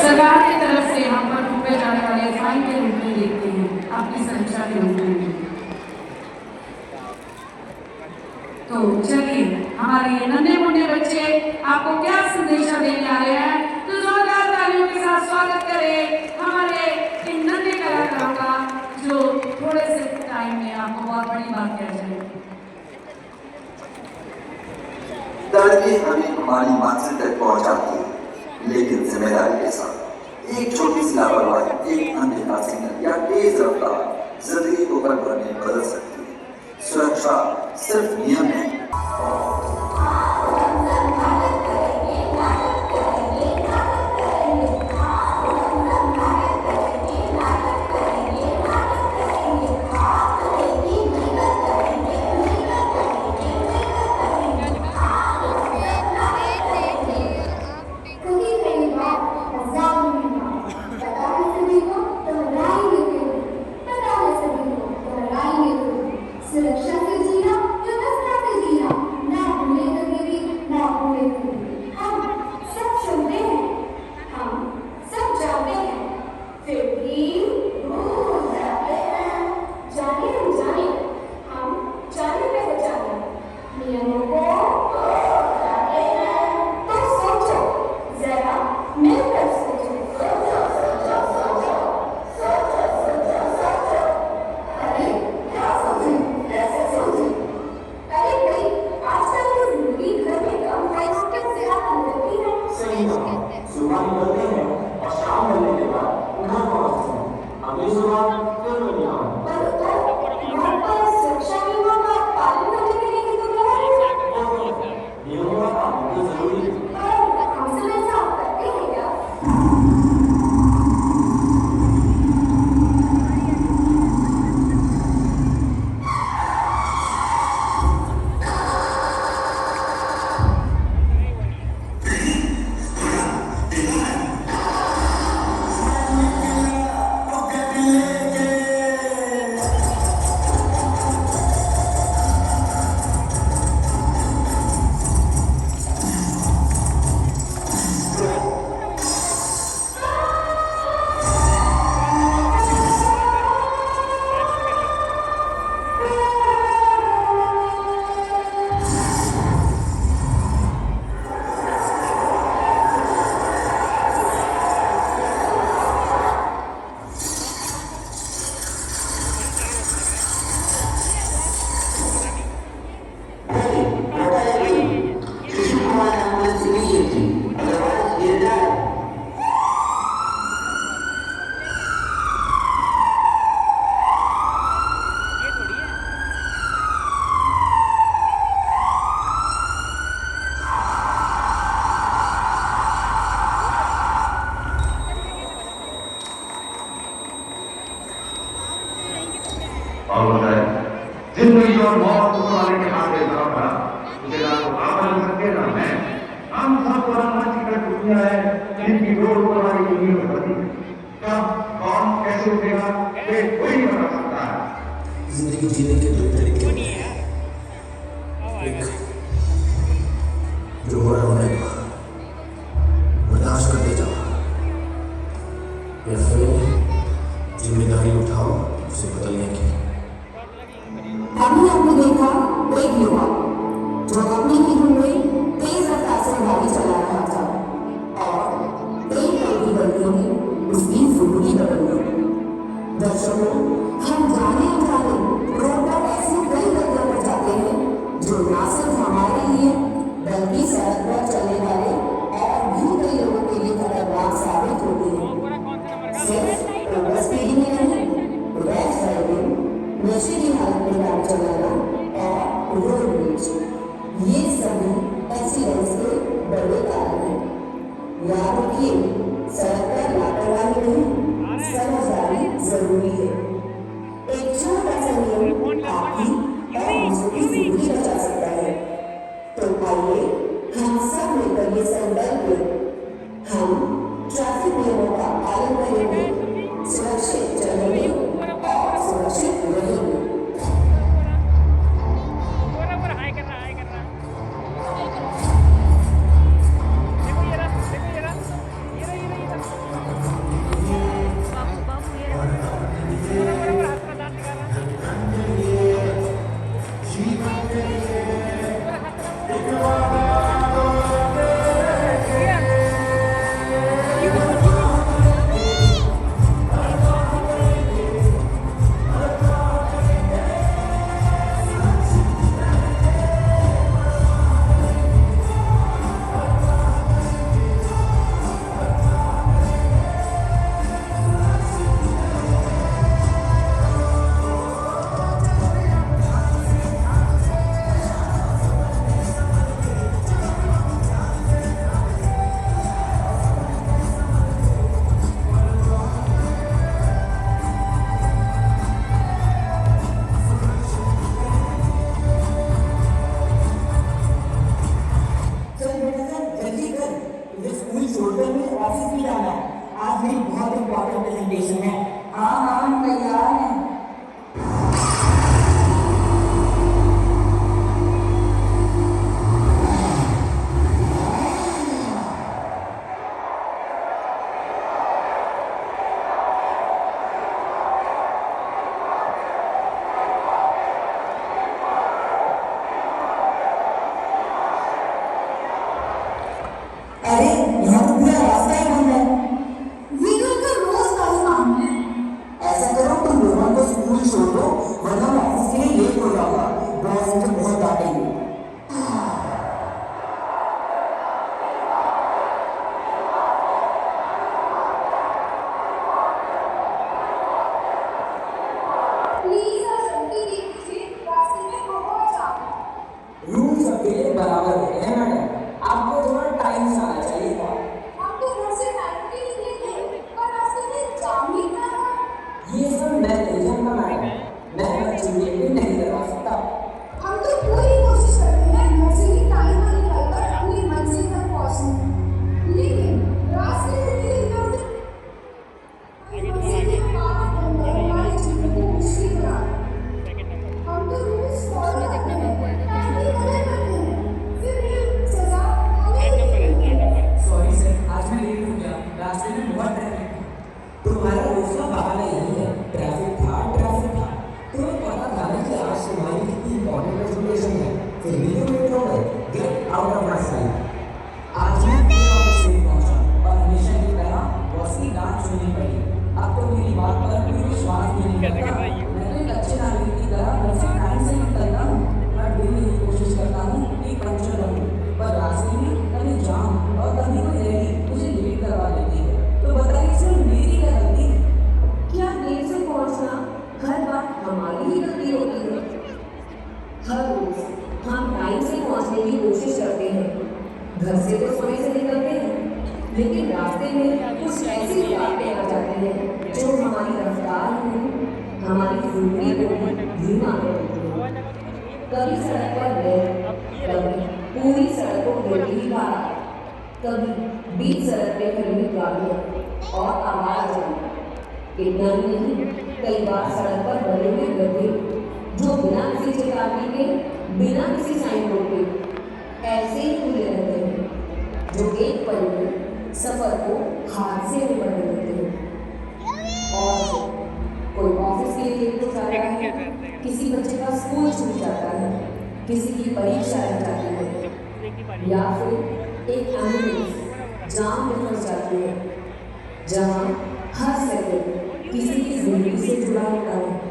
सरकार की तरफ से हम पर थोपे जाने वाले फाइन के रूप में देखते हैं, आपकी सुरक्षा के रूप में। तो चलिए, हमारे ये नन्हे मुन्ने बच्चे आपको क्या संदेशा देने आ रहे हैं, तो जोरदार तालियों के साथ स्वागत करें हमारे इन नन्हे कलाकारों का, जो थोड़े से टाइम में आपको बहुत बड़ी बात कह जाएंगे। तरक्की हमें हमारी मंजिल तक पहुंचाती है, लेकिन जिम्मेदारी के साथ। एक छोटी सी लापरवाही, एक अनदेखा सिग्नल या तेज रफ्तार जिंदगी को पल भर में बदल सकती है। सुरक्षा सिर्फ नियम है। सुरक्षा से जीना, व्यवस्था से जीना, ना भूले कभी भी, ना भूले कभी। हम सब सुनते हैं, हम सब जानते हैं, फिर भी भूल जाते हैं। जाने अनजाने, हम जाने पहचाने नियमों को भूल जाते हैं। तो सोचो, जरा मिलकर सोचो, सोचो, सोचो, सोचो, सोचो, सोचो, सोचो। अरे क्या सोचें? कैसे सोचें? अरे भाई, आजकल की जिंदगी घर में कम टाइम कैसे ज्यादा लगती है? सही कहा। सुबह निकलते हैं और शाम होने के बाद घर पहुंचते हैं। अगली सुबह फिर वही काम। पर घर पर सुरक्षा नियमों का पालन करने के लिए कितने नियमों का पालन तो जरूरी है। पर हम सब ऐसा करते हैं क्या? और बताए जिंदगी और मौत ऊपर वाले के हाथ में जहाँ पड़ा, उसे ना तो आप बदल सकते ना मैं। हम सब पुराना की दुनिया है जिनकी डोर ऊपर वाली दुनिया में बनी है। कब कौन कैसे उठेगा ये कोई नहीं बता सकता है। जिंदगी जीने के दो तरीके हैं, एक जो हो रहा होने का बर्दाश्त करते जाओ, या फिर जिम्मेदारी उठाओ उसे बदलने की। अभी आपने देखा एक युवा जो अपनी ही धुन में तेज रफ्तार से गाड़ी चला रहा था और एक पल की गलती ने उसकी जिंदगी बदल दी। दर्शकों, हम जाने अनजाने रोड पर ऐसी कई गलतियां कर जाते हैं जो ना सिर्फ हमारे लिए बल्कि सड़क पर चलने वाले और भी कई लोगों के लिए खतरनाक साबित होती है। सिर्फ ओवर स्पीडिंग में नहीं, रैश ड्राइविंग, नशे की हालत में गाड़ी चलाना और रोड रेज, ये सभी एक्सीडेंट्स के बड़े कारण हैं। याद रखिए, सड़क पर लापरवाही नहीं, समझदारी जरूरी है। एक छोटा सा नियम आपकी और दूसरों की जिंदगी बचा सकता है। तो आइए हम सब मिलकर ये संकल्प लें, हम ट्रैफिक नियमों का पालन करेंगे, सुरक्षित चलेंगे और सुरक्षित रहेंगे। आज मेरी बहुत इंपॉर्टेंट प्रेजेंटेशन है। हाँ हाँ हम तैयार हैं। अरे यहाँ तो पूरा रास्ता ही बंद है। वीगन का रोज का ही काम है। ऐसा करो तुम रोहन को स्कूल छोड़ दो, वरना मैं ऑफिस के लिए लेट हो जाऊंगा। बॉस मुझे बहुत डांटेंगे। प्लीज आप जल्दी देख लीजिए, रास्ते में बहुत जाम है। रूल सबके लिए बराबर होते हैं मैडम, आपको थोड़ा टाइम से आना चाहिए था। हम तो घर से टाइम पे निकले थे, पर रास्ते में जाम ही इतना था। ये सब मैं नहीं जानता मैडम, मैं बच्चे के लिए नहीं करवा सकता। हम तो पूरी कोशिश करते हैं घर से ही टाइम पर निकलकर अपनी मंजिल तक पहुंचने, लेकिन रास्ते में मिले लोग मंजिल के पार बनकर हमारे जीवन को मुश्किल बना देते हैं। हम तो रूल्स फॉलो करते हैं, टाइम की कदर करते हैं, फिर भी सजा हमें ही मिलती है। सॉरी सर, आज मैं लेट हो गया, रास्ते में बहुत ट्रैफिक था। तुम्हारा रोज का बहाना यही है, ट्रैफिक था। तुम्हें पता था ना कि आज तुम्हारी कितनी इंपॉर्टेंट प्रेजेंटेशन है, फिर भी तुम लेट हो गए। Get out of my site. आज मैं फिर ऑफिस लेट पहुंचा और हमेशा की तरह बॉस की डांट सुननी पड़ी। अब तो मेरी बात पर कोई विश्वास भी नहीं करता। मैं तो एक अच्छे नागरिक की तरह घर से टाइम से निकलता हूँ, हर दिन यही कोशिश करता हूँ कि पंक्चर रहूँ, पर रास्ते में कभी जाम और कभी कोई रैली मुझे लेट करवा देती है। तो बताइए इसमें मेरी क्या गलती है? क्या देर से पहुंचना हर बार हमारी ही गलती होती है? हर रोज हम टाइम से पहुंचने की कोशिश करते हैं, घर से तो समय से निकलते हैं, लेकिन रास्ते में कुछ ऐसी बातें आ जाती हैं जो हमारी रफ्तार को, हमारी जिंदगी को धीमा कर देती हैं। कभी सड़क पर बैठ, कभी पूरी सड़क को घेरती ही कार, कभी बीच सड़क पे खड़ी गाड़ियाँ और आवाज आई। इतना ही नहीं, कई बार सड़क पर बड़े हुए गड्ढे जो बिना किसी चेतावनी के, बिना किसी साइन बोर्ड के ऐसे ही खुले रहते हैं, जो एक पल में सफर को हादसे में बदल देते हैं। और कोई ऑफिस के लिए लेट हो जाता है, किसी बच्चे का स्कूल छूट जाता है, किसी की परीक्षा रह जाती है, या फिर एक एम्बुलेंस जाम में फंस जाती है, जहाँ हर सेकंड किसी की जिंदगी से जुड़ा होता है।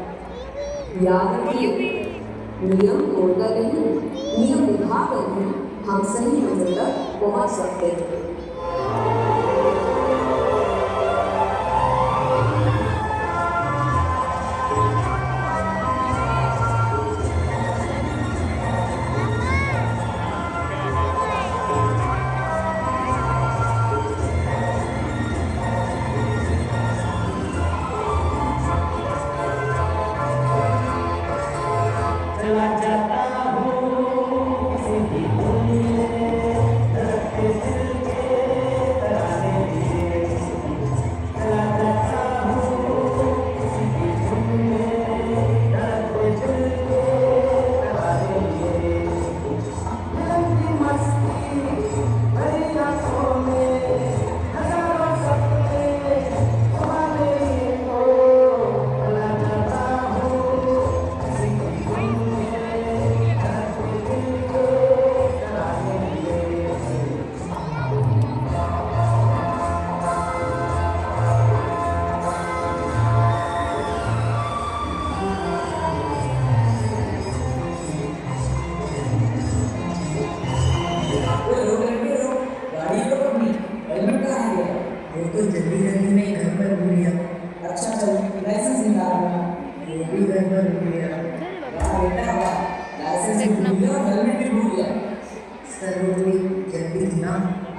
याद रखिए, नियम तोड़कर नहीं, नियम निभाकर ही हम सही मंजिल तक पहुंच सकते हैं।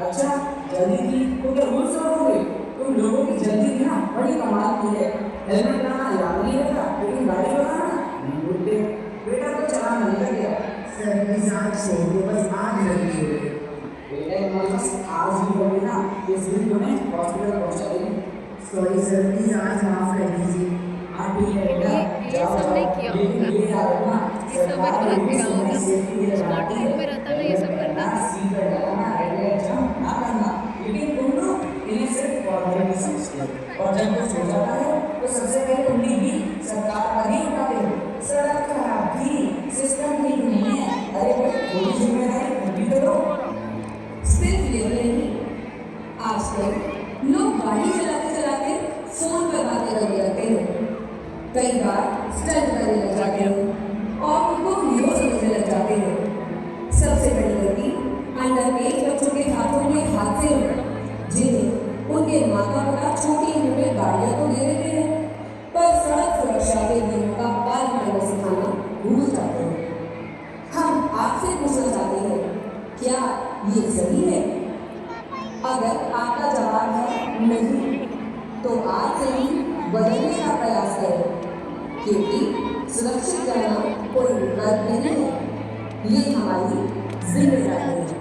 अच्छा जल्दी थी तो क्या रूल्स रखोगे? तुम लोगों की जल्दी थी ना, बड़ी कमाल की है। हेलमेट लगाना याद नहीं रहता, लेकिन गाड़ी लगाना नहीं बोलते। बेटा तो चलाना नहीं कर गया। सर की सांस से वो बस आज लगी हुई है। बेटा हमारे पास आज ही होगी ना, इस दिन तुम्हें हॉस्पिटल पहुंचा देंगे। सॉरी सर, प्लीज आज माफ कर दीजिए। आप भी रहेगा, ये सब नहीं किया होगा। ये याद रखना, ये सब सरकार गलत भी किया होगा। समय सेफ्टी के लिए स्मार्ट लगाती रूम में रहता ना ये सब करता। ना सीकर लगाना, रेगुलर जंप ना करना, लेकिन तुम लोग इन्हें सिर्फ फॉर्मेलिटी समझते हो और जब कुछ हो जाता है तो सबसे पहले उंगली भी सरकार पर ही उठाते हो। सड़क खराब थी, सिस्टम ठीक नहीं है, अरे भाई थोड़ी जिम्मेदारी खुद भी तो लो। सिर्फ ये नहीं, आजकल लोग गाड़ी चलाते चलाते फोन पर बातें करने लगते हैं। कई बार स्टंट करने लग जाते हैं और उनको हीरो समझने लग जाते हैं। सबसे बड़ी गलती अंडर एज बच्चों के हाथों में हादसे हैं, जिन्हें उनके माता पिता छोटी उम्र में गाड़ियां तो दे देते हैं, पर सड़क सुरक्षा के नियमों का पालन करना सिखाना भूल जाते हैं। हम आपसे पूछना चाहते हैं, क्या ये सही है? अगर आपका जवाब है नहीं, तो आज से ही बदलने का प्रयास करें, क्योंकि सुरक्षित करना कोई विकल्प नहीं है, ये हमारी जिम्मेदारी है।